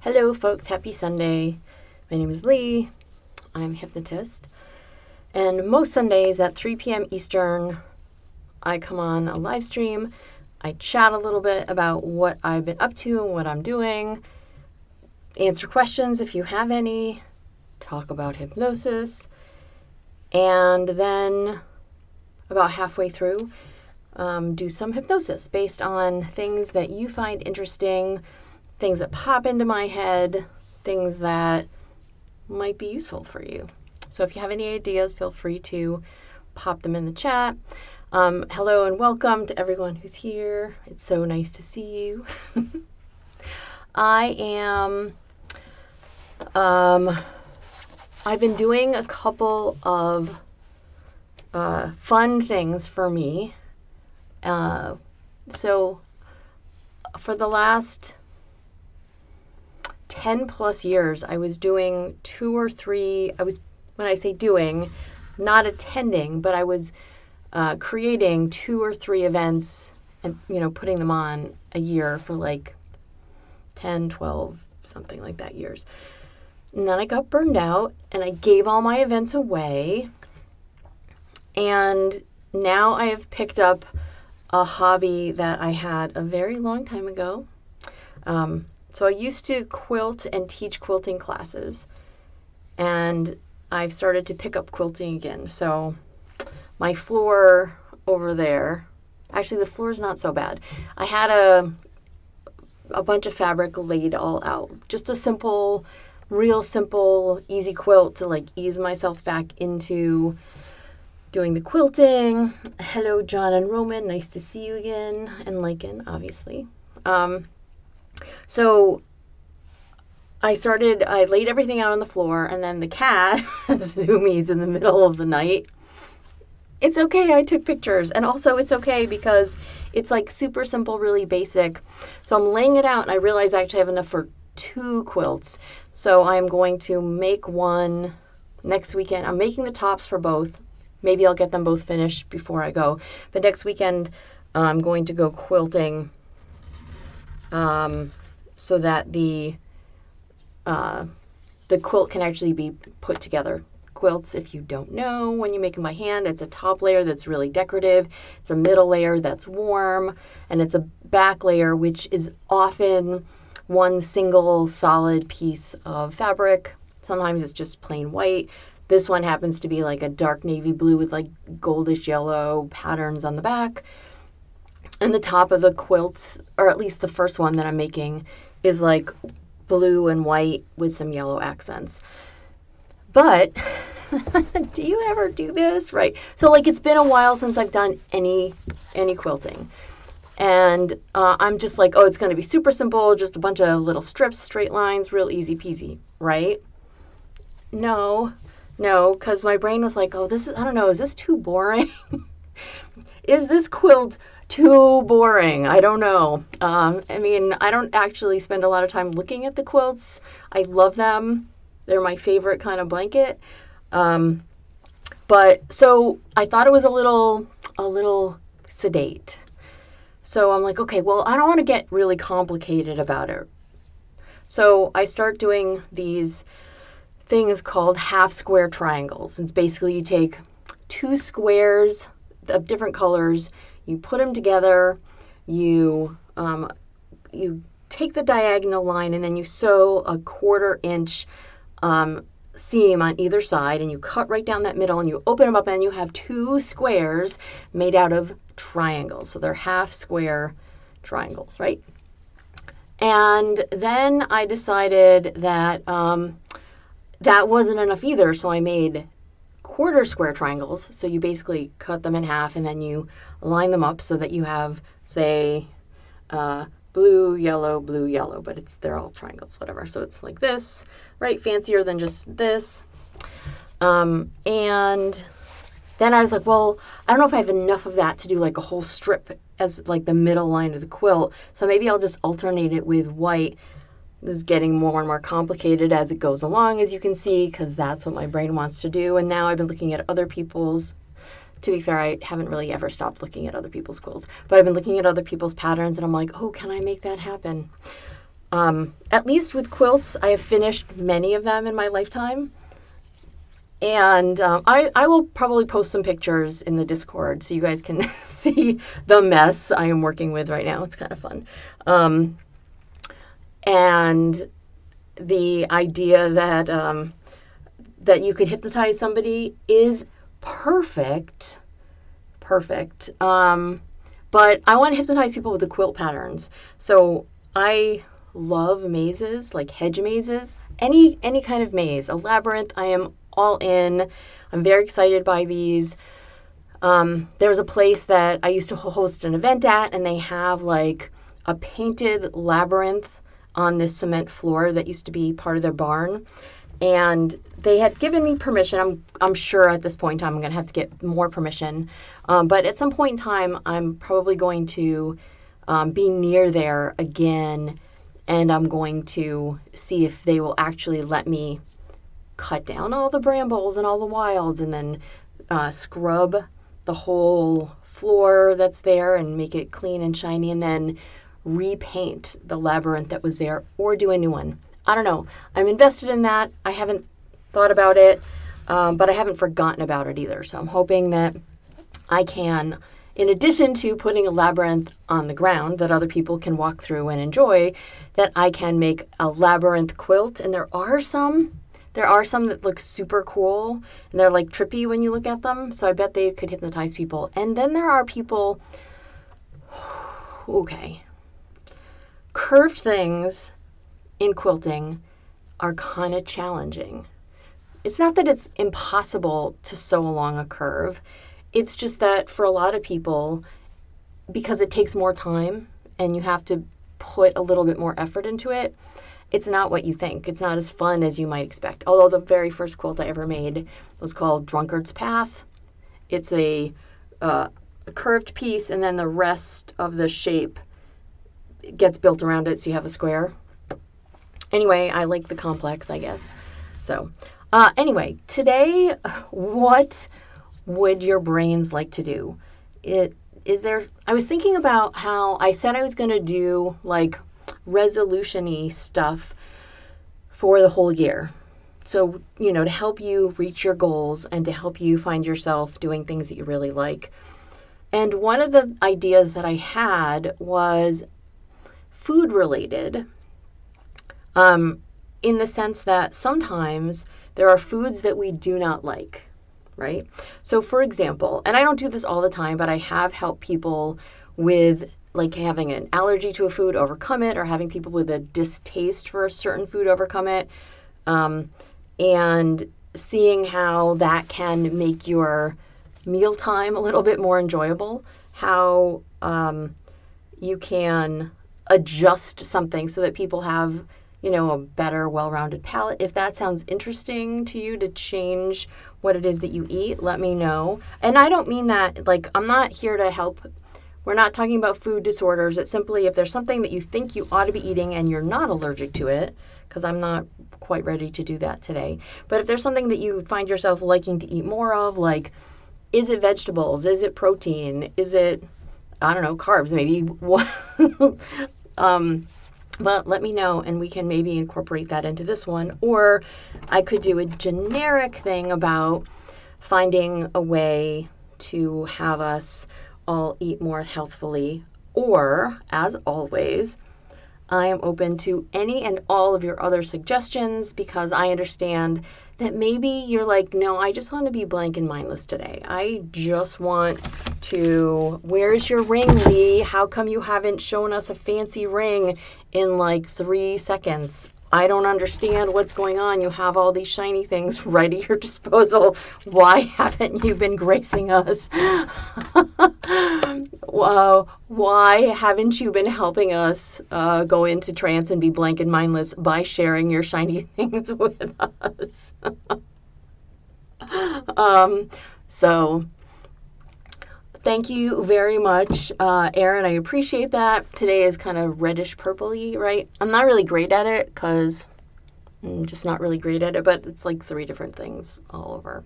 Hello folks, happy Sunday. My name is Lee. I'm a hypnotist. And most Sundays at 3 p.m. Eastern, I come on a live stream. I chat a little bit about what I've been up to and what I'm doing. Answer questions if you have any. Talk about hypnosis. And then about halfway through, do some hypnosis based on things that you find interesting, things that pop into my head, things that might be useful for you. So if you have any ideas, feel free to pop them in the chat. Hello and welcome to everyone who's here. It's so nice to see you. I've been doing a couple of fun things for me. So for the last 10 plus years, I was doing 2 or 3, when I say doing, not attending, but I was creating 2 or 3 events and, putting them on a year for like 10, 12, something like that years. And then I got burned out and I gave all my events away. And now I have picked up a hobby that I had a very long time ago. So I used to quilt and teach quilting classes, and I've started to pick up quilting again. So my floor over there, actually the floor is not so bad. I had a bunch of fabric laid all out. Just a simple, real simple, easy quilt to like ease myself back into doing the quilting. Hello, John and Roman. Nice to see you again. And Lycan, obviously. So I laid everything out on the floor, and then the cat, Zoomies in the middle of the night. It's okay, I took pictures. And also it's okay because it's like super simple, really basic. So I'm laying it out, and I realize I actually have enough for 2 quilts. So I'm going to make one next weekend. I'm making the tops for both. Maybe I'll get them both finished before I go. But next weekend, I'm going to go quilting so that the quilt can actually be put together. Quilts, if you don't know, when you make them by hand, it's a top layer that's really decorative, it's a middle layer that's warm, and it's a back layer which is often one single solid piece of fabric. Sometimes it's just plain white. This one happens to be like a dark navy blue with like goldish yellow patterns on the back. And the top of the quilts, or at least the first one that I'm making, is like blue and white with some yellow accents. But do you ever do this? Right. So like it's been a while since I've done any quilting. And I'm just like, oh, it's going to be super simple, just a bunch of little strips, straight lines, real easy peasy, right? No, because my brain was like, oh, I don't know, is this too boring? Is this quilt too boring? I don't know. I don't actually spend a lot of time looking at the quilts. I love them. They're my favorite kind of blanket. But so I thought it was a little sedate. So I'm like, okay, well, I don't want to get really complicated about it. So I start doing these things called half square triangles. It's basically you take 2 squares of different colors, you put them together, you take the diagonal line, and then you sew a 1/4 inch seam on either side, and you cut right down that middle, and you open them up, and you have 2 squares made out of triangles. So they're half square triangles, right? And then I decided that that wasn't enough either, so I made 1/4 square triangles. So you basically cut them in half, and then you line them up so that you have, say, blue, yellow, but they're all triangles, whatever. So it's like this, right? Fancier than just this. And then I was like, well, I don't know if I have enough of that to do like a whole strip as like the middle line of the quilt. So maybe I'll just alternate it with white. This is getting more and more complicated as it goes along, as you can see, because that's what my brain wants to do. And now I've been looking at other people's. To be fair, I haven't really ever stopped looking at other people's quilts, but I've been looking at other people's patterns, and I'm like, oh, can I make that happen? At least with quilts, I have finished many of them in my lifetime. And I will probably post some pictures in the Discord so you guys can see the mess I am working with right now. It's kind of fun. And the idea that you could hypnotize somebody is perfect. But I want to hypnotize people with the quilt patterns. So I love mazes, like hedge mazes, any kind of maze. A labyrinth, I am all in. I'm very excited by these. There's a place that I used to host an event at, and they have like a painted labyrinth on this cement floor that used to be part of their barn. And they had given me permission. I'm sure at this point in time I'm going to have to get more permission. But at some point in time, I'm probably going to be near there again, and I'm going to see if they will actually let me cut down all the brambles and all the wilds and then scrub the whole floor that's there and make it clean and shiny, and then repaint the labyrinth that was there or do a new one. I don't know. I'm invested in that. I haven't thought about it, but I haven't forgotten about it either. So I'm hoping that I can, in addition to putting a labyrinth on the ground that other people can walk through and enjoy, that I can make a labyrinth quilt. And there are some that look super cool, and they're like trippy when you look at them. So I bet they could hypnotize people. And then there are people, okay, curved things in quilting are kind of challenging. It's not that it's impossible to sew along a curve. It's just that for a lot of people, because it takes more time and you have to put a little bit more effort into it, it's not what you think. It's not as fun as you might expect. Although the very first quilt I ever made was called Drunkard's Path. It's a curved piece, and then the rest of the shape gets built around it so you have a square. Anyway, I like the complex, I guess. So, anyway, today, what would your brains like to do? I was thinking about how I said I was going to do like resolution-y stuff for the whole year. So, to help you reach your goals and to help you find yourself doing things that you really like. And one of the ideas that I had was food related. In the sense that sometimes there are foods that we do not like, right? So for example, and I don't do this all the time, but I have helped people with like having an allergy to a food overcome it, or having people with a distaste for a certain food overcome it, and seeing how that can make your mealtime a little bit more enjoyable, how you can adjust something so that people have a better, well-rounded palate. If that sounds interesting to you to change what it is that you eat, let me know. And I don't mean that, like, I'm not here to help. We're not talking about food disorders. It's simply if there's something that you think you ought to be eating and you're not allergic to it, because I'm not quite ready to do that today. But if there's something that you find yourself liking to eat more of, like, is it vegetables? Is it protein? Is it, I don't know, carbs maybe? But let me know, and we can maybe incorporate that into this one. Or I could do a generic thing about finding a way to have us all eat more healthfully. Or, as always, I am open to any and all of your other suggestions, because I understand that maybe you're like, no, I just want to be blank and mindless today. I just want to, where's your ring, Lee? How come you haven't shown us a fancy ring in like 3 seconds? I don't understand what's going on. You have all these shiny things right at your disposal. Why haven't you been gracing us? Wow. Why haven't you been helping us go into trance and be blank and mindless by sharing your shiny things with us? So thank you very much, Erin. I appreciate that. Today is kind of reddish purpley, right? I'm not really great at it because I'm just not really great at it, but it's like 3 different things all over.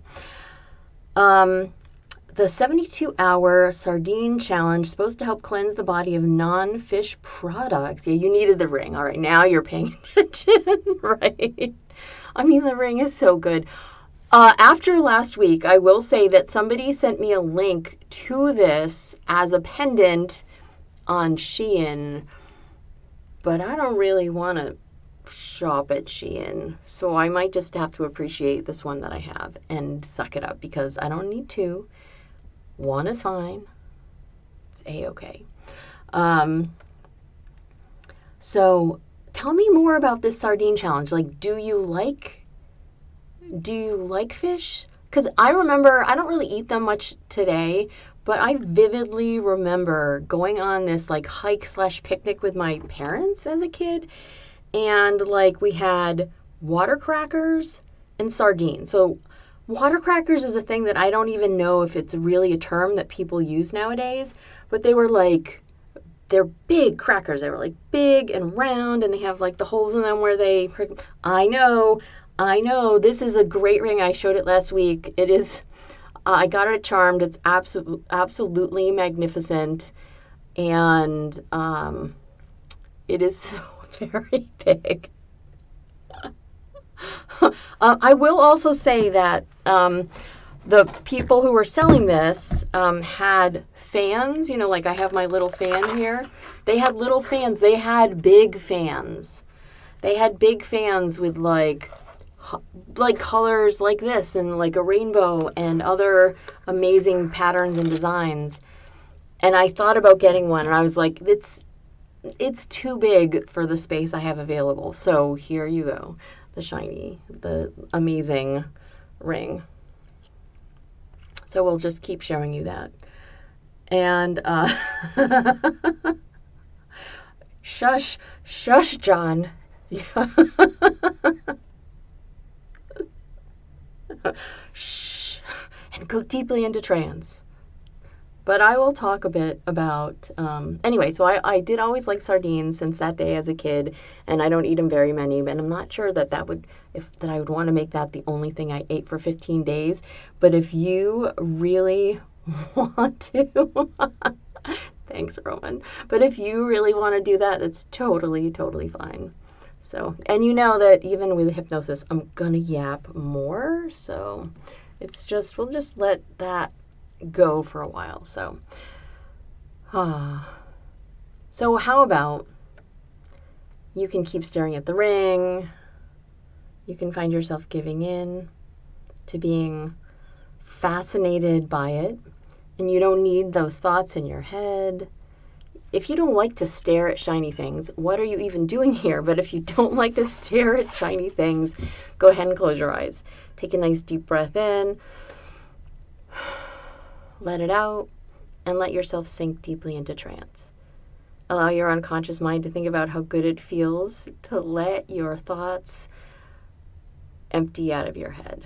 The 72-hour sardine challenge is supposed to help cleanse the body of non-fish products. Yeah, you needed the ring. All right, now you're paying attention, right? I mean, the ring is so good. After last week, I will say that somebody sent me a link to this as a pendant on Shein, but I don't really want to shop at Shein, so I might just have to appreciate this one that I have and suck it up because I don't need two. One is fine. It's a-okay. So tell me more about this sardine challenge. Like, do you like fish? Because I remember, I don't really eat them much today, but I vividly remember going on this like hike / picnic with my parents as a kid, and like we had water crackers and sardines. So water crackers is a thing that I don't even know if it's really a term that people use nowadays, but they were like, they're big crackers. They were like big and round, and they have like the holes in them where they, I know, this is a great ring. I showed it last week. It is, I got it at Charmed. It's absolutely magnificent, and it is so very big. I will also say that the people who were selling this had fans. You know, like I have my little fan here. They had little fans. They had big fans. They had big fans with like colors like this and like a rainbow and other amazing patterns and designs. And I thought about getting one, and I was like, it's too big for the space I have available. So here you go. The amazing ring. So we'll just keep showing you that. And shush, John. Shh, and go deeply into trance. But I will talk a bit about, anyway, so I did always like sardines since that day as a kid, and I don't eat them very many, and I'm not sure that I would want to make that the only thing I ate for 15 days. But if you really want to, thanks, Roman. But if you really want to do that, it's totally, totally fine. So, and you know that even with hypnosis, I'm gonna yap more, so we'll just let that go for a while. So how about you can keep staring at the ring, you can find yourself giving in to being fascinated by it, and you don't need those thoughts in your head. If you don't like to stare at shiny things, what are you even doing here? But if you don't like to stare at shiny things, go ahead and close your eyes. Take a nice deep breath in, let it out, and let yourself sink deeply into trance. Allow your unconscious mind to think about how good it feels to let your thoughts empty out of your head.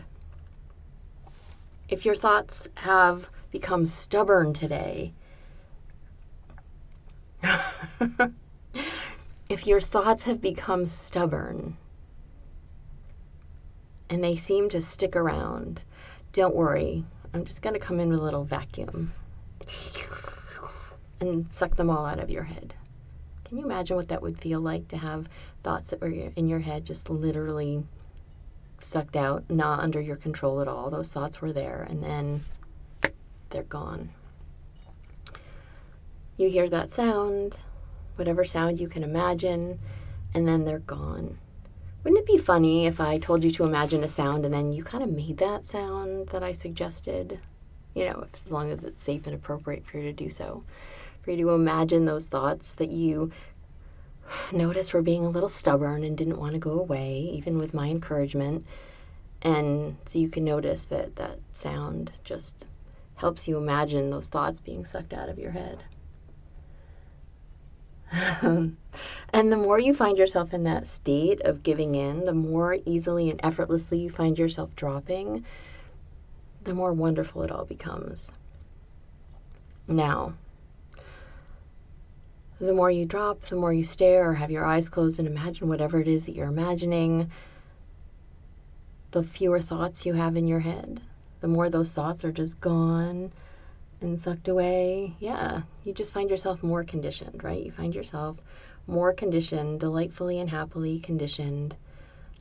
If your thoughts have become stubborn today, if your thoughts have become stubborn and they seem to stick around, don't worry. I'm just going to come in with a little vacuum and suck them all out of your head. Can you imagine what that would feel like to have thoughts that were in your head just literally sucked out, not under your control at all? Those thoughts were there, and then they're gone. You hear that sound, whatever sound you can imagine, and then they're gone. Wouldn't it be funny if I told you to imagine a sound and then you kind of made that sound that I suggested? You know, as long as it's safe and appropriate for you to do so. For you to imagine those thoughts that you noticed were being a little stubborn and didn't want to go away, even with my encouragement. And so you can notice that that sound just helps you imagine those thoughts being sucked out of your head. And the more you find yourself in that state of giving in, the more easily and effortlessly you find yourself dropping, the more wonderful it all becomes. Now, the more you drop, the more you stare or have your eyes closed and imagine whatever it is that you're imagining, the fewer thoughts you have in your head. The more those thoughts are just gone, and sucked away, yeah, you just find yourself more conditioned, right? You find yourself more conditioned, delightfully and happily conditioned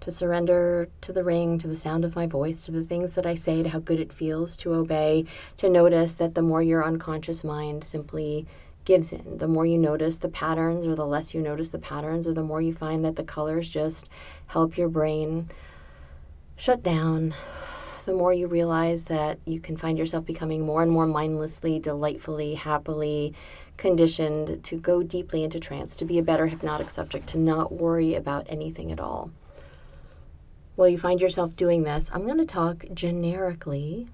to surrender to the ring, to the sound of my voice, to the things that I say, to how good it feels to obey, to notice that the more your unconscious mind simply gives in, the more you notice the patterns or the less you notice the patterns, or the more you find that the colors just help your brain shut down, the more you realize that you can find yourself becoming more and more mindlessly, delightfully, happily conditioned to go deeply into trance, to be a better hypnotic subject, to not worry about anything at all. Well, you find yourself doing this, I'm going to talk generically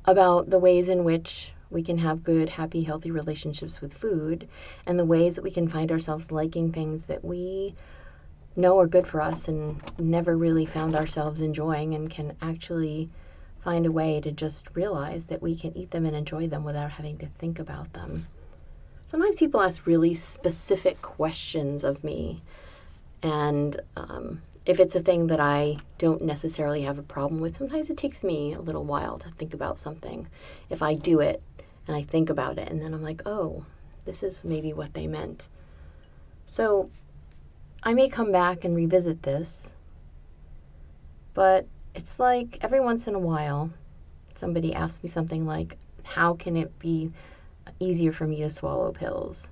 about the ways in which we can have good, happy, healthy relationships with food, and the ways that we can find ourselves liking things that we know are good for us and never really found ourselves enjoying, and can actually find a way to just realize that we can eat them and enjoy them without having to think about them. Sometimes people ask really specific questions of me, and if it's a thing that I don't necessarily have a problem with, sometimes it takes me a little while to think about something. If I do it and I think about it, and then I'm like, oh, this is maybe what they meant. So I may come back and revisit this, but it's like every once in a while somebody asks me something like, how can it be easier for me to swallow pills?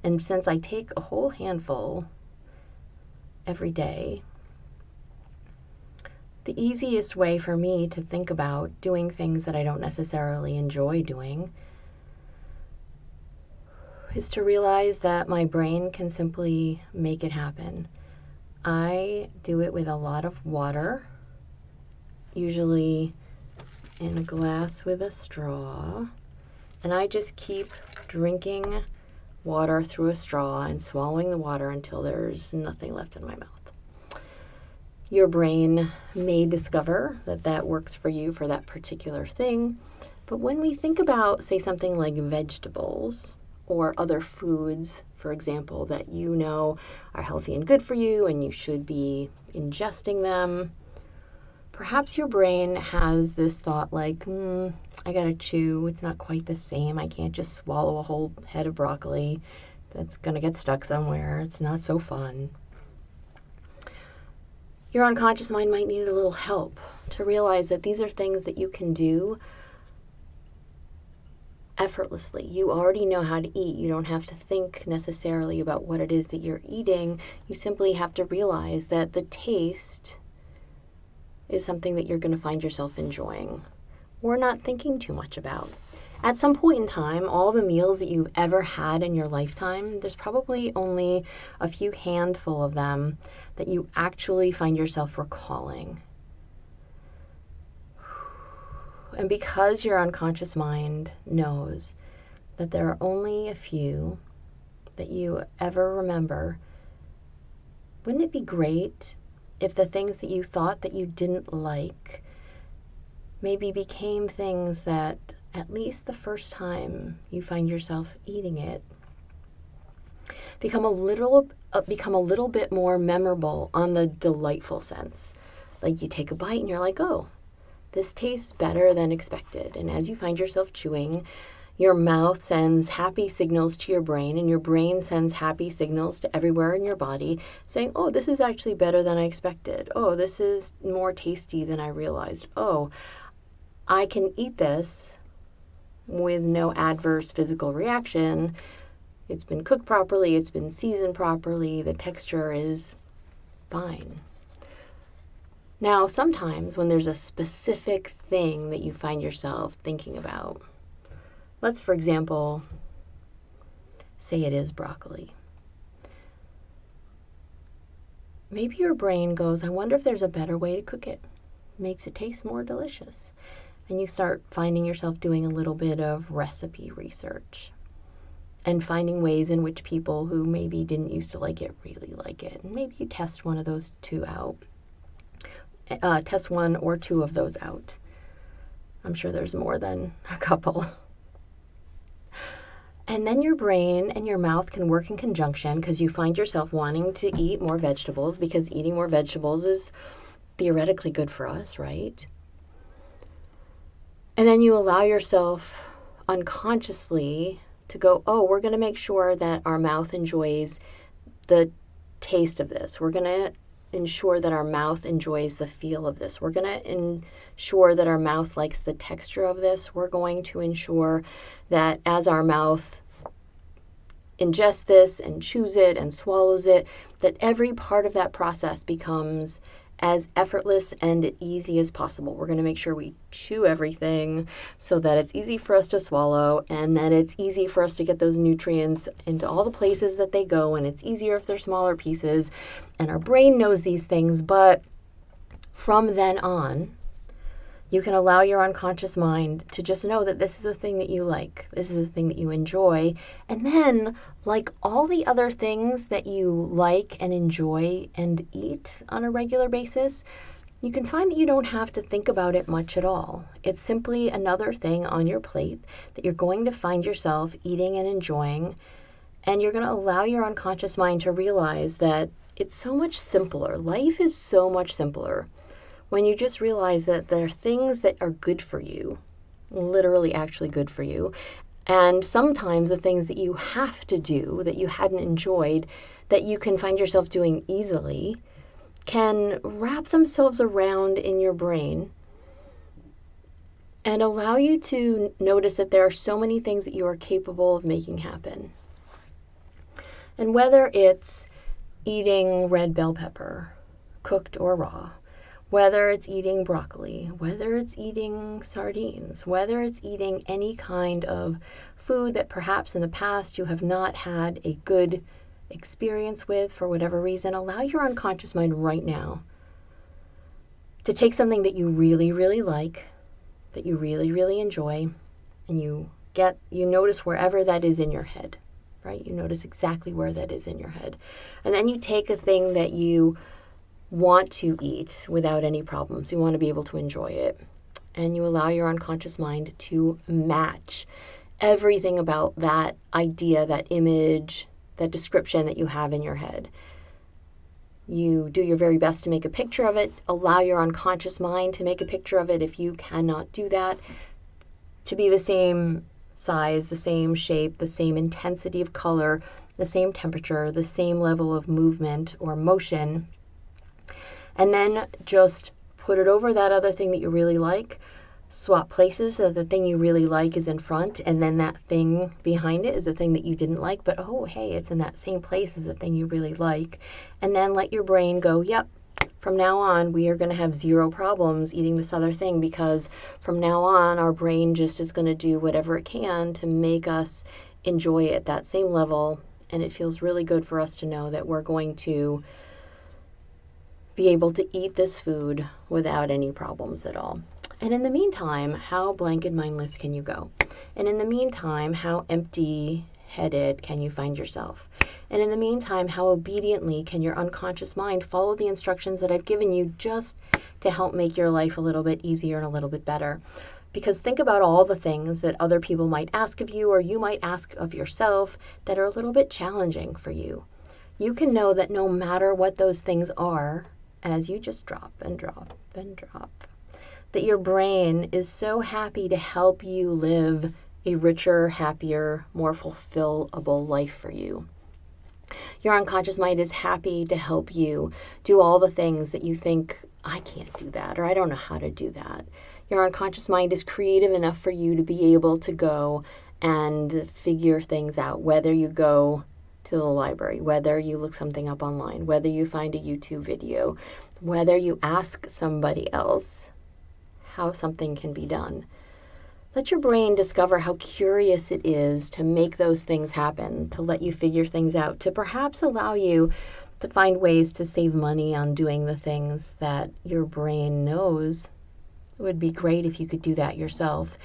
And since I take a whole handful every day, the easiest way for me to think about doing things that I don't necessarily enjoy doing is to realize that my brain can simply make it happen. I do it with a lot of water, usually in a glass with a straw, and I just keep drinking water through a straw and swallowing the water until there's nothing left in my mouth. Your brain may discover that that works for you for that particular thing, but when we think about, say, something like vegetables or other foods, for example, that you know are healthy and good for you and you should be ingesting them, perhaps your brain has this thought like, I gotta chew, it's not quite the same, I can't just swallow a whole head of broccoli, that's gonna get stuck somewhere, it's not so fun. Your unconscious mind might need a little help to realize that these are things that you can do effortlessly. You already know how to eat. You don't have to think necessarily about what it is that you're eating. You simply have to realize that the taste is something that you're going to find yourself enjoying or not thinking too much about. At some point in time, all the meals that you've ever had in your lifetime, there's probably only a few handful of them that you actually find yourself recalling. And because your unconscious mind knows that there are only a few that you ever remember, wouldn't it be great if the things that you thought that you didn't like maybe became things that at least the first time you find yourself eating it become a little bit more memorable on the delightful sense. Like you take a bite and you're like, oh, this tastes better than expected. And as you find yourself chewing, your mouth sends happy signals to your brain, and your brain sends happy signals to everywhere in your body saying, oh, this is actually better than I expected. Oh, this is more tasty than I realized. Oh, I can eat this with no adverse physical reaction. It's been cooked properly, it's been seasoned properly, the texture is fine. Now, sometimes when there's a specific thing that you find yourself thinking about, let's, for example, say it is broccoli. Maybe your brain goes, I wonder if there's a better way to cook it. Makes it taste more delicious. And you start finding yourself doing a little bit of recipe research and finding ways in which people who maybe didn't used to like it really like it. And maybe you test one of those two out. Test one or two of those out. I'm sure there's more than a couple. And then your brain and your mouth can work in conjunction because you find yourself wanting to eat more vegetables because eating more vegetables is theoretically good for us, right? And then you allow yourself unconsciously to go, oh, we're going to make sure that our mouth enjoys the taste of this. We're going to ensure that our mouth enjoys the feel of this. We're going to ensure that our mouth likes the texture of this. We're going to ensure that as our mouth ingests this and chews it and swallows it, that every part of that process becomes as effortless and easy as possible. We're going to make sure we chew everything so that it's easy for us to swallow, and that it's easy for us to get those nutrients into all the places that they go, and it's easier if they're smaller pieces. And our brain knows these things, but from then on, you can allow your unconscious mind to just know that this is a thing that you like. This is a thing that you enjoy. And then, like all the other things that you like and enjoy and eat on a regular basis, you can find that you don't have to think about it much at all. It's simply another thing on your plate that you're going to find yourself eating and enjoying. And you're going to allow your unconscious mind to realize that it's so much simpler. Life is so much simpler when you just realize that there are things that are good for you, literally actually good for you, and sometimes the things that you have to do that you hadn't enjoyed, that you can find yourself doing easily, can wrap themselves around in your brain and allow you to notice that there are so many things that you are capable of making happen. And whether it's eating red bell pepper, cooked or raw, whether it's eating broccoli, whether it's eating sardines, whether it's eating any kind of food that perhaps in the past you have not had a good experience with for whatever reason, allow your unconscious mind right now to take something that you really, really like, that you really, really enjoy, and you notice wherever that is in your head, right? You notice exactly where that is in your head. And then you take a thing that you want to eat without any problems. You want to be able to enjoy it. And you allow your unconscious mind to match everything about that idea, that image, that description that you have in your head. You do your very best to make a picture of it. Allow your unconscious mind to make a picture of it if you cannot do that, to be the same size, the same shape, the same intensity of color, the same temperature, the same level of movement or motion. And then just put it over that other thing that you really like. Swap places so that the thing you really like is in front, and then that thing behind it is the thing that you didn't like, but oh, hey, it's in that same place as the thing you really like. And then let your brain go, yep, from now on, we are going to have zero problems eating this other thing, because from now on, our brain just is going to do whatever it can to make us enjoy it at that same level. And it feels really good for us to know that we're going to be able to eat this food without any problems at all. And in the meantime, how blank and mindless can you go? And in the meantime, how empty-headed can you find yourself? And in the meantime, how obediently can your unconscious mind follow the instructions that I've given you just to help make your life a little bit easier and a little bit better? Because think about all the things that other people might ask of you, or you might ask of yourself, that are a little bit challenging for you. You can know that no matter what those things are, as you just drop and drop and drop, that your brain is so happy to help you live a richer, happier, more fulfillable life for you. Your unconscious mind is happy to help you do all the things that you think, I can't do that, or I don't know how to do that. Your unconscious mind is creative enough for you to be able to go and figure things out, whether you go to the library, whether you look something up online, whether you find a YouTube video, whether you ask somebody else how something can be done. Let your brain discover how curious it is to make those things happen, to let you figure things out, to perhaps allow you to find ways to save money on doing the things that your brain knows it would be great if you could do that yourself.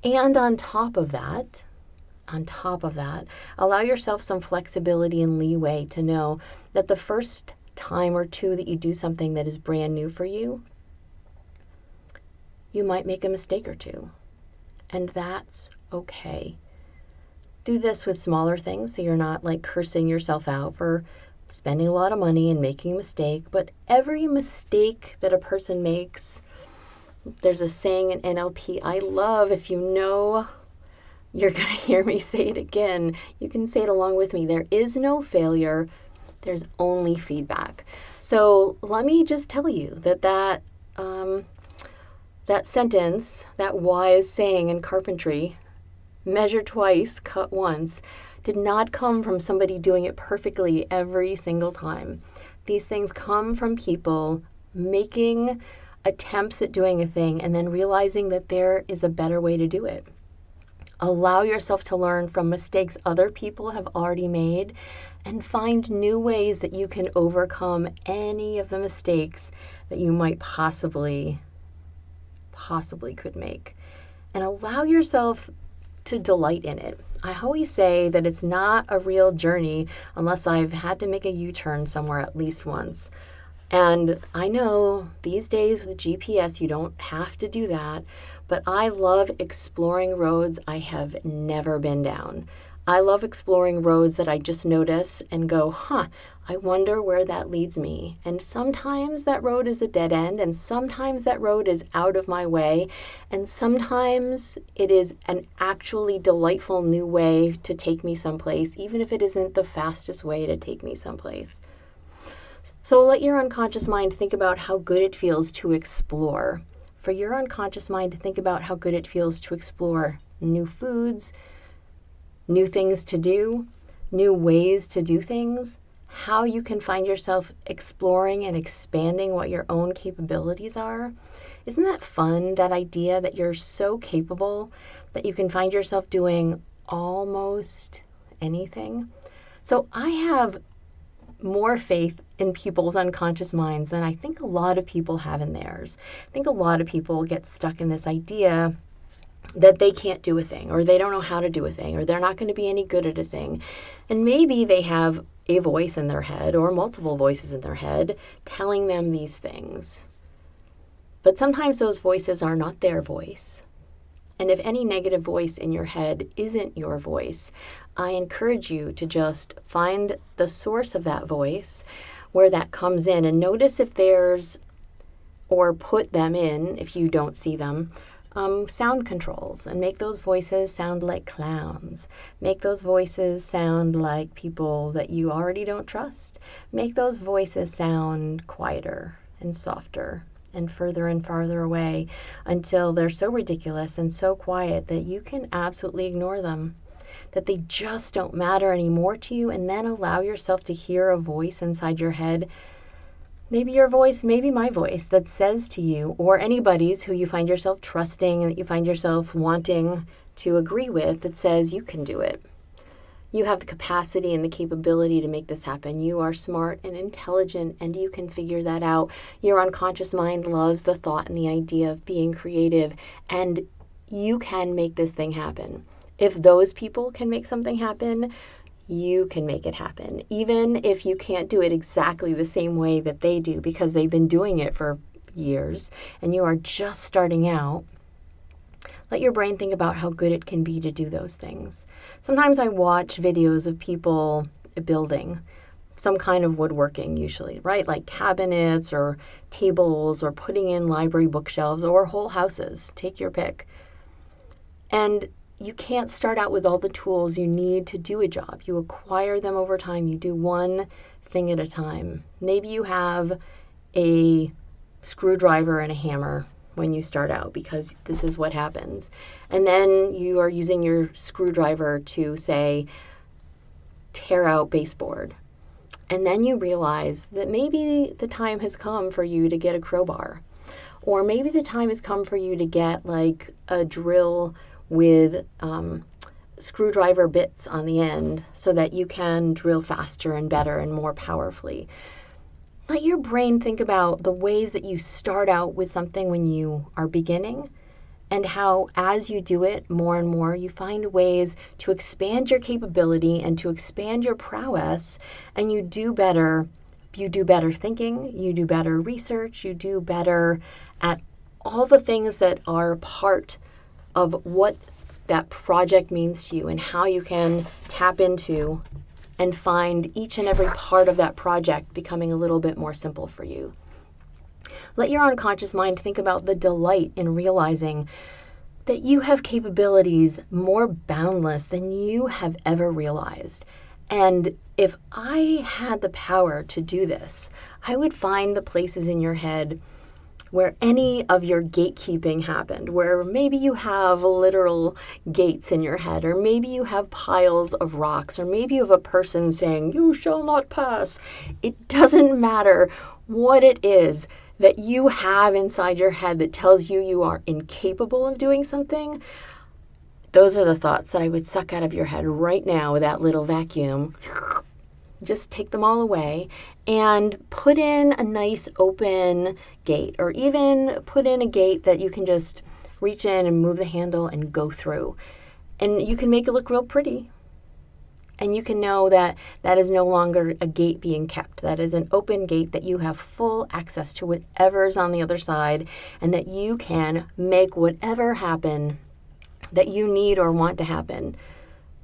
And on top of that, allow yourself some flexibility and leeway to know that the first time or two that you do something that is brand new for you, you might make a mistake or two. And that's okay. Do this with smaller things so you're not like cursing yourself out for spending a lot of money and making a mistake. But every mistake that a person makes, There's a saying in NLP I love. If you know, you're going to hear me say it again. You can say it along with me. There is no failure. There's only feedback. So let me just tell you that sentence, that wise saying in carpentry, measure twice, cut once, did not come from somebody doing it perfectly every single time. These things come from people making attempts at doing a thing and then realizing that there is a better way to do it. Allow yourself to learn from mistakes other people have already made and find new ways that you can overcome any of the mistakes that you might possibly could make. And allow yourself to delight in it. I always say that it's not a real journey unless I've had to make a U-turn somewhere at least once. And I know these days with GPS you don't have to do that, but I love exploring roads I have never been down. I love exploring roads that I just notice and go, I wonder where that leads me. And sometimes that road is a dead end, and sometimes that road is out of my way, and sometimes it is an actually delightful new way to take me someplace, even if it isn't the fastest way to take me someplace. So let your unconscious mind think about how good it feels to explore. For your unconscious mind to think about how good it feels to explore new foods, new things to do, new ways to do things, how you can find yourself exploring and expanding what your own capabilities are. Isn't that fun, that idea that you're so capable that you can find yourself doing almost anything? So I have more faith in people's unconscious minds than I think a lot of people have in theirs. I think a lot of people get stuck in this idea that they can't do a thing, or they don't know how to do a thing, or they're not going to be any good at a thing. And maybe they have a voice in their head or multiple voices in their head telling them these things. But sometimes those voices are not their voice. And if any negative voice in your head isn't your voice, I encourage you to just find the source of that voice, where that comes in, and notice if there's, or put them in if you don't see them, sound controls, and make those voices sound like clowns. Make those voices sound like people that you already don't trust. Make those voices sound quieter and softer and farther away until they're so ridiculous and so quiet that you can absolutely ignore them, that they just don't matter anymore to you, and then allow yourself to hear a voice inside your head. Maybe your voice, maybe my voice, that says to you, or anybody's who you find yourself trusting and that you find yourself wanting to agree with, that says you can do it. You have the capacity and the capability to make this happen. You are smart and intelligent, and you can figure that out. Your unconscious mind loves the thought and the idea of being creative, and you can make this thing happen. If those people can make something happen, you can make it happen, even if you can't do it exactly the same way that they do, because they've been doing it for years and you are just starting out. Let your brain think about how good it can be to do those things. Sometimes I watch videos of people building some kind of woodworking, usually, right? Like cabinets or tables, or putting in library bookshelves, or whole houses. Take your pick. And you can't start out with all the tools you need to do a job. You acquire them over time. You do one thing at a time. Maybe you have a screwdriver and a hammer when you start out, because this is what happens. And then you are using your screwdriver to, say, tear out baseboard. And then you realize that maybe the time has come for you to get a crowbar. Or maybe the time has come for you to get like a drill with screwdriver bits on the end so that you can drill faster and better and more powerfully. Let your brain think about the ways that you start out with something when you are beginning, and how as you do it more and more, you find ways to expand your capability and to expand your prowess, and you do better thinking, you do better research, you do better at all the things that are part of what that project means to you, and how you can tap into and find each and every part of that project becoming a little bit more simple for you. Let your unconscious mind think about the delight in realizing that you have capabilities more boundless than you have ever realized. And if I had the power to do this, I would find the places in your head where any of your gatekeeping happened, where maybe you have literal gates in your head, or maybe you have piles of rocks, or maybe you have a person saying, "You shall not pass." It doesn't matter what it is that you have inside your head that tells you you are incapable of doing something. Those are the thoughts that I would suck out of your head right now with that little vacuum. Just take them all away and put in a nice open gate, or even put in a gate that you can just reach in and move the handle and go through. And you can make it look real pretty. And you can know that that is no longer a gate being kept. That is an open gate that you have full access to whatever's on the other side, and that you can make whatever happen that you need or want to happen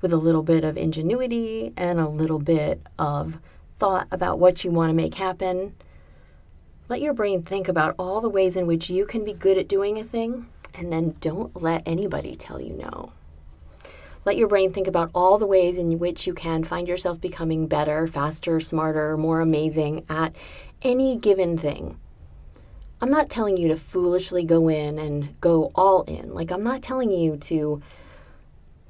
with a little bit of ingenuity and a little bit of thought about what you want to make happen. Let your brain think about all the ways in which you can be good at doing a thing, and then don't let anybody tell you no. Let your brain think about all the ways in which you can find yourself becoming better, faster, smarter, more amazing at any given thing. I'm not telling you to foolishly go in and go all in. Like, I'm not telling you to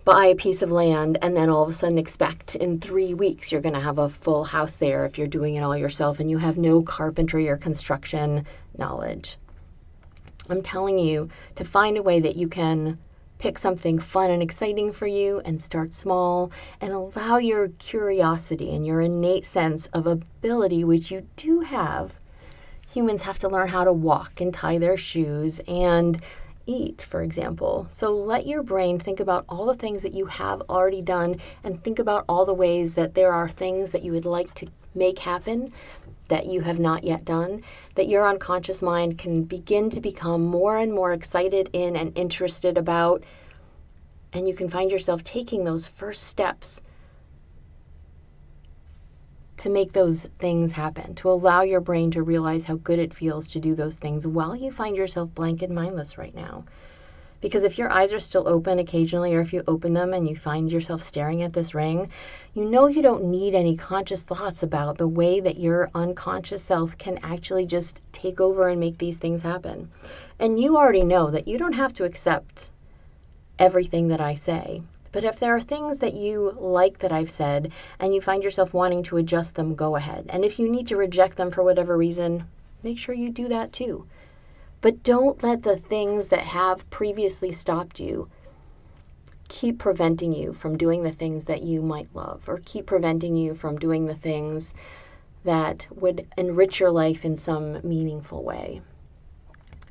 buy a piece of land and then all of a sudden expect in 3 weeks you're going to have a full house there if you're doing it all yourself and you have no carpentry or construction knowledge. I'm telling you to find a way that you can pick something fun and exciting for you and start small, and allow your curiosity and your innate sense of ability, which you do have. Humans have to learn how to walk and tie their shoes and eat, for example. So let your brain think about all the things that you have already done, and think about all the ways that there are things that you would like to make happen that you have not yet done, that your unconscious mind can begin to become more and more excited in and interested about, and you can find yourself taking those first steps to make those things happen, to allow your brain to realize how good it feels to do those things while you find yourself blank and mindless right now. Because if your eyes are still open occasionally, or if you open them and you find yourself staring at this ring, you know you don't need any conscious thoughts about the way that your unconscious self can actually just take over and make these things happen. And you already know that you don't have to accept everything that I say. But if there are things that you like that I've said and you find yourself wanting to adjust them, go ahead. And if you need to reject them for whatever reason, make sure you do that too. But don't let the things that have previously stopped you keep preventing you from doing the things that you might love, or keep preventing you from doing the things that would enrich your life in some meaningful way.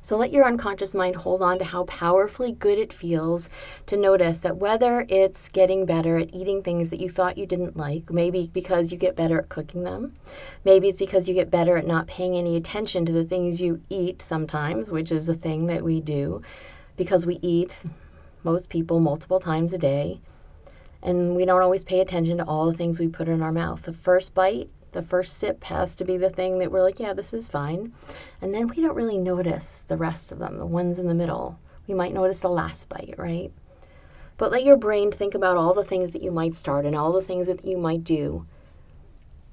So let your unconscious mind hold on to how powerfully good it feels to notice that whether it's getting better at eating things that you thought you didn't like, maybe because you get better at cooking them, maybe it's because you get better at not paying any attention to the things you eat sometimes, which is a thing that we do, because we eat, most people, multiple times a day, and we don't always pay attention to all the things we put in our mouth. The first bite, the first sip has to be the thing that we're like, yeah, this is fine. And then we don't really notice the rest of them, the ones in the middle. We might notice the last bite, right? But let your brain think about all the things that you might start and all the things that you might do.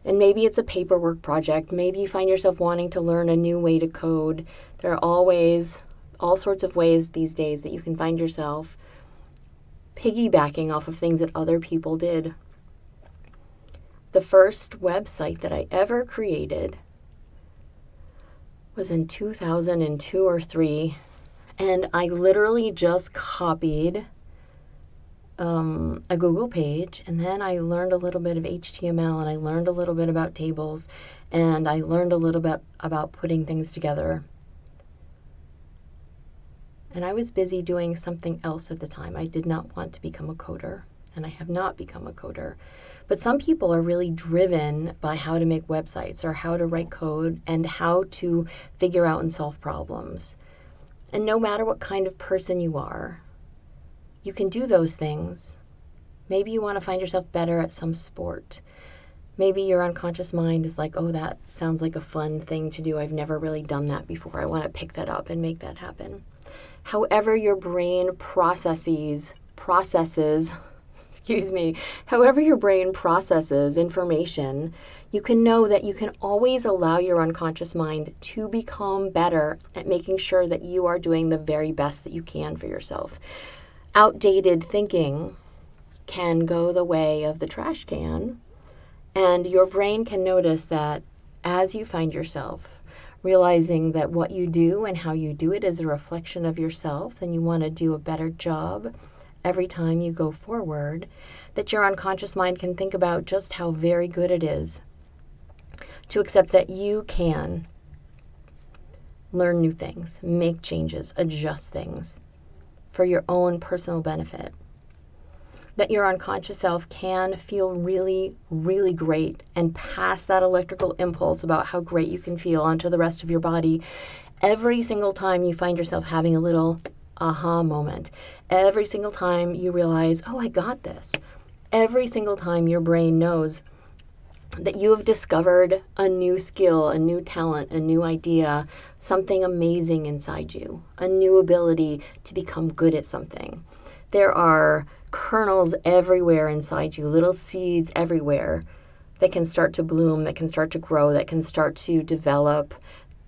And maybe it's a paperwork project. Maybe you find yourself wanting to learn a new way to code. There are always all sorts of ways these days that you can find yourself piggybacking off of things that other people did. The first website that I ever created was in 2002 or 3, and I literally just copied a Google page, and then I learned a little bit of HTML, and I learned a little bit about tables, and I learned a little bit about putting things together. And I was busy doing something else at the time. I did not want to become a coder, and I have not become a coder. But some people are really driven by how to make websites, or how to write code, and how to figure out and solve problems. And no matter what kind of person you are, you can do those things. Maybe you want to find yourself better at some sport. Maybe your unconscious mind is like, oh, that sounds like a fun thing to do. I've never really done that before. I want to pick that up and make that happen. However your brain processes, however your brain processes information, you can know that you can always allow your unconscious mind to become better at making sure that you are doing the very best that you can for yourself. Outdated thinking can go the way of the trash can, and your brain can notice that as you find yourself realizing that what you do and how you do it is a reflection of yourself, and you want to do a better job every time you go forward, that your unconscious mind can think about just how very good it is to accept that you can learn new things, make changes, adjust things for your own personal benefit. That your unconscious self can feel really, really great and pass that electrical impulse about how great you can feel onto the rest of your body every single time you find yourself having a little aha moment. Every single time you realize, oh, I got this. Every single time your brain knows that you have discovered a new skill, a new talent, a new idea, something amazing inside you, a new ability to become good at something. There are kernels everywhere inside you, little seeds everywhere that can start to bloom, that can start to grow, that can start to develop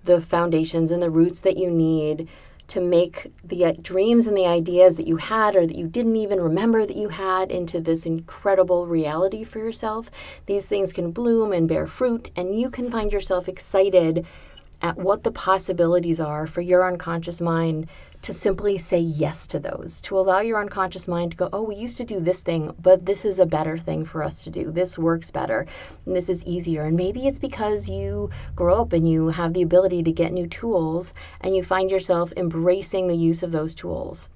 the foundations and the roots that you need to make the dreams and the ideas that you had or that you didn't even remember that you had into this incredible reality for yourself. These things can bloom and bear fruit, and you can find yourself excited at what the possibilities are for your unconscious mind to simply say yes to those, to allow your unconscious mind to go, oh, we used to do this thing, but this is a better thing for us to do. This works better, and this is easier. And maybe it's because you grow up and you have the ability to get new tools, and you find yourself embracing the use of those tools.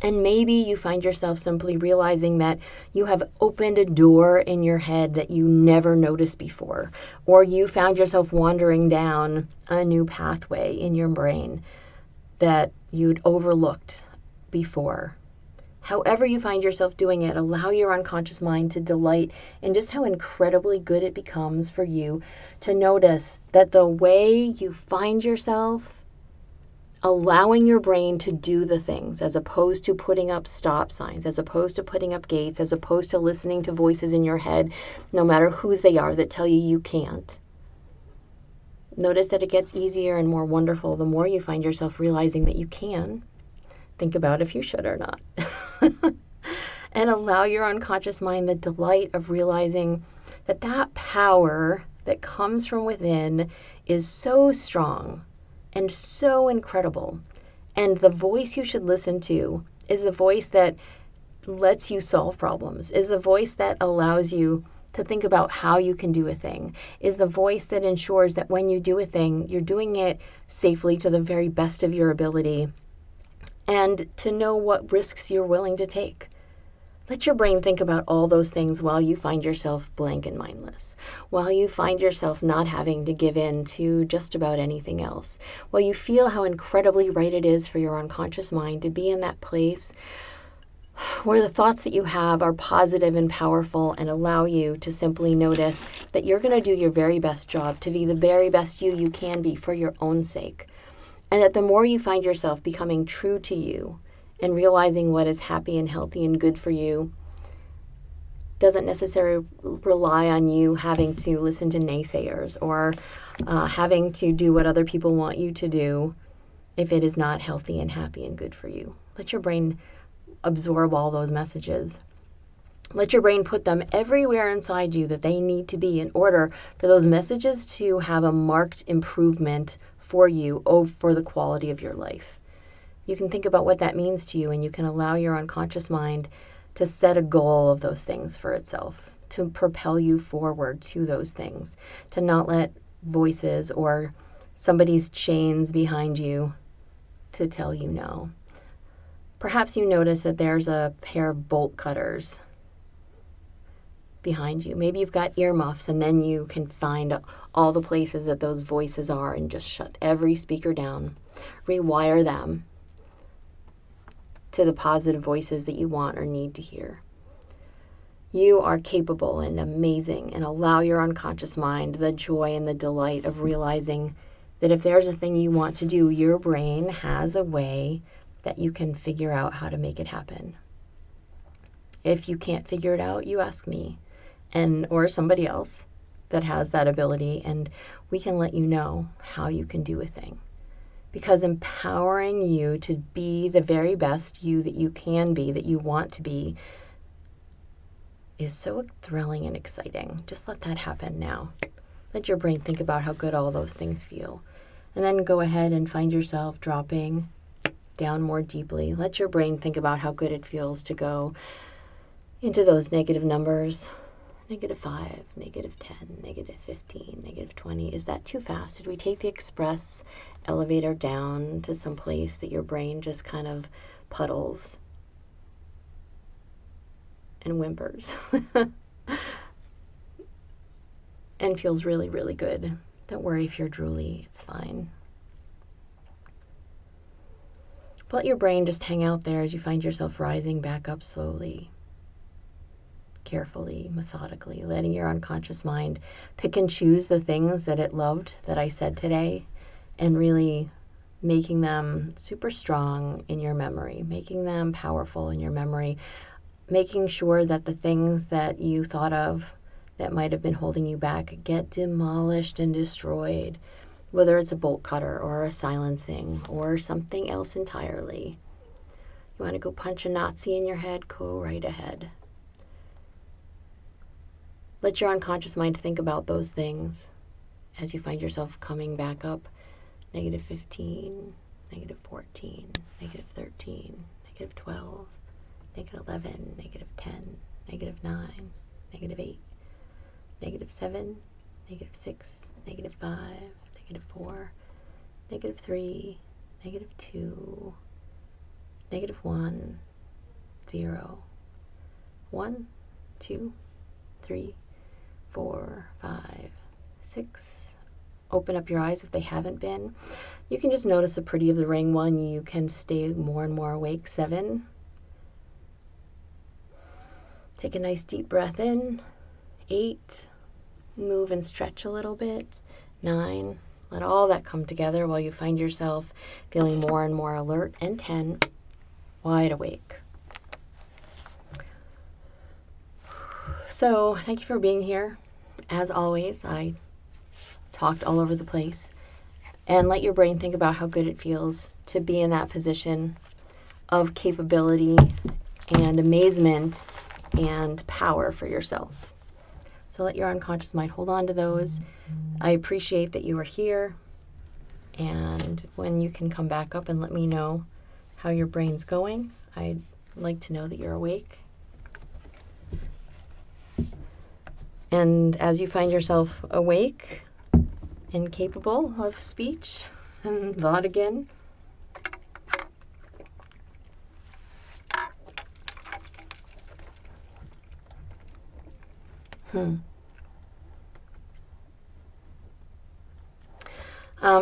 And maybe you find yourself simply realizing that you have opened a door in your head that you never noticed before, or you found yourself wandering down a new pathway in your brain that you'd overlooked before. However you find yourself doing it, allow your unconscious mind to delight in just how incredibly good it becomes for you to notice that the way you find yourself allowing your brain to do the things, as opposed to putting up stop signs, as opposed to putting up gates, as opposed to listening to voices in your head, no matter whose they are, that tell you you can't. Notice that it gets easier and more wonderful the more you find yourself realizing that you can. Think about if you should or not. And allow your unconscious mind the delight of realizing that that power that comes from within is so strong and so incredible. And the voice you should listen to is a voice that lets you solve problems, is a voice that allows you to think about how you can do a thing, is the voice that ensures that when you do a thing, you're doing it safely to the very best of your ability, and to know what risks you're willing to take. Let your brain think about all those things while you find yourself blank and mindless, while you find yourself not having to give in to just about anything else, while you feel how incredibly right it is for your unconscious mind to be in that place where the thoughts that you have are positive and powerful and allow you to simply notice that you're going to do your very best job to be the very best you can be for your own sake. And that the more you find yourself becoming true to you and realizing what is happy and healthy and good for you, doesn't necessarily rely on you having to listen to naysayers or having to do what other people want you to do if it is not healthy and happy and good for you. Let your brain absorb all those messages. Let your brain put them everywhere inside you that they need to be in order for those messages to have a marked improvement for you for the quality of your life. You can think about what that means to you, and you can allow your unconscious mind to set a goal of those things for itself, to propel you forward to those things, to not let voices or somebody's chains behind you to tell you no. Perhaps you notice that there's a pair of bolt cutters behind you. Maybe you've got earmuffs, and then you can find all the places that those voices are and just shut every speaker down, rewire them to the positive voices that you want or need to hear. You are capable and amazing, and allow your unconscious mind the joy and the delight of realizing that if there's a thing you want to do, your brain has a way that you can figure out how to make it happen. If you can't figure it out, you ask me or somebody else that has that ability, and we can let you know how you can do a thing. Because empowering you to be the very best you that you can be, that you want to be, is so thrilling and exciting. Just let that happen now. Let your brain think about how good all those things feel. And then go ahead and find yourself dropping down more deeply. Let your brain think about how good it feels to go into those negative numbers. -5, -10, -15, -20. Is that too fast? Did we take the express elevator down to some place that your brain just kind of puddles and whimpers and feels really, really good? Don't worry if you're drooly, it's fine. But let your brain just hang out there as you find yourself rising back up slowly, carefully, methodically, letting your unconscious mind pick and choose the things that it loved that I said today, and really making them super strong in your memory, making them powerful in your memory, making sure that the things that you thought of that might have been holding you back get demolished and destroyed, whether it's a bolt cutter or a silencing or something else entirely. You want to go punch a Nazi in your head? Go right ahead. Let your unconscious mind think about those things as you find yourself coming back up. -15, -14, -13, -12, -11, -10, -9, -8, -7, -6, -5, -4, -3, -2, -1, 0, 1, 2, 3, 4, 5, 6. Open up your eyes if they haven't been. You can just notice the pretty of the ring. 1, you can stay more and more awake. 7. Take a nice deep breath in. 8. Move and stretch a little bit. 9. Let all that come together while you find yourself feeling more and more alert. And 10. Wide awake. So, thank you for being here. As always, I talked all over the place. And let your brain think about how good it feels to be in that position of capability and amazement and power for yourself. So let your unconscious mind hold on to those. I appreciate that you are here. And when you can come back up and let me know how your brain's going, I'd like to know that you're awake. And as you find yourself awake and capable of speech and thought again,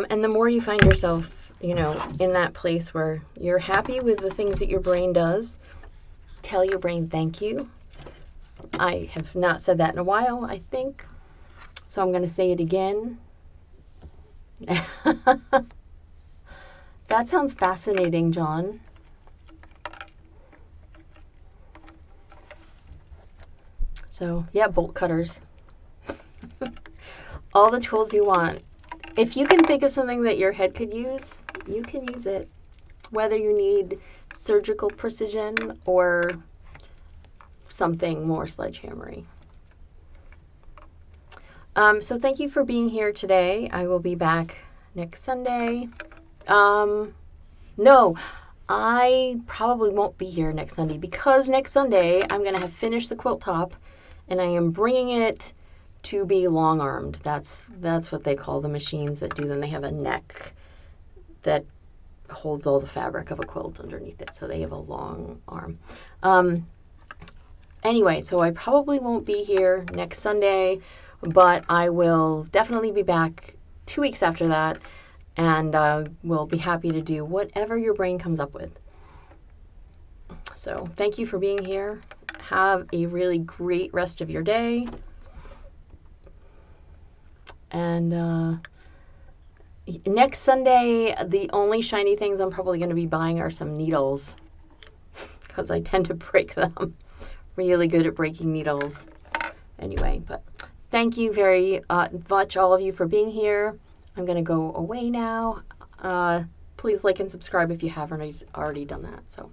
and the more you find yourself, in that place where you're happy with the things that your brain does, tell your brain thank you. I have not said that in a while, I think, so I'm going to say it again. That sounds fascinating, John. So, yeah, bolt cutters. All the tools you want. If you can think of something that your head could use, you can use it. Whether you need surgical precision or something more sledgehammery. So thank you for being here today. I will be back next Sunday. No, I probably won't be here next Sunday because next Sunday I'm going to have finished the quilt top and I am bringing it to be long-armed. That's what they call the machines that do them. They have a neck that holds all the fabric of a quilt underneath it, so they have a long arm. Anyway, so I probably won't be here next Sunday, but I will definitely be back 2 weeks after that, and we'll be happy to do whatever your brain comes up with. So thank you for being here. have a really great rest of your day. And next Sunday, the only shiny things I'm probably going to be buying are some needles because I tend to break them. Really good at breaking needles. Anyway, but thank you very much, all of you, for being here. I'm going to go away now. Please like and subscribe if you haven't already done that. So.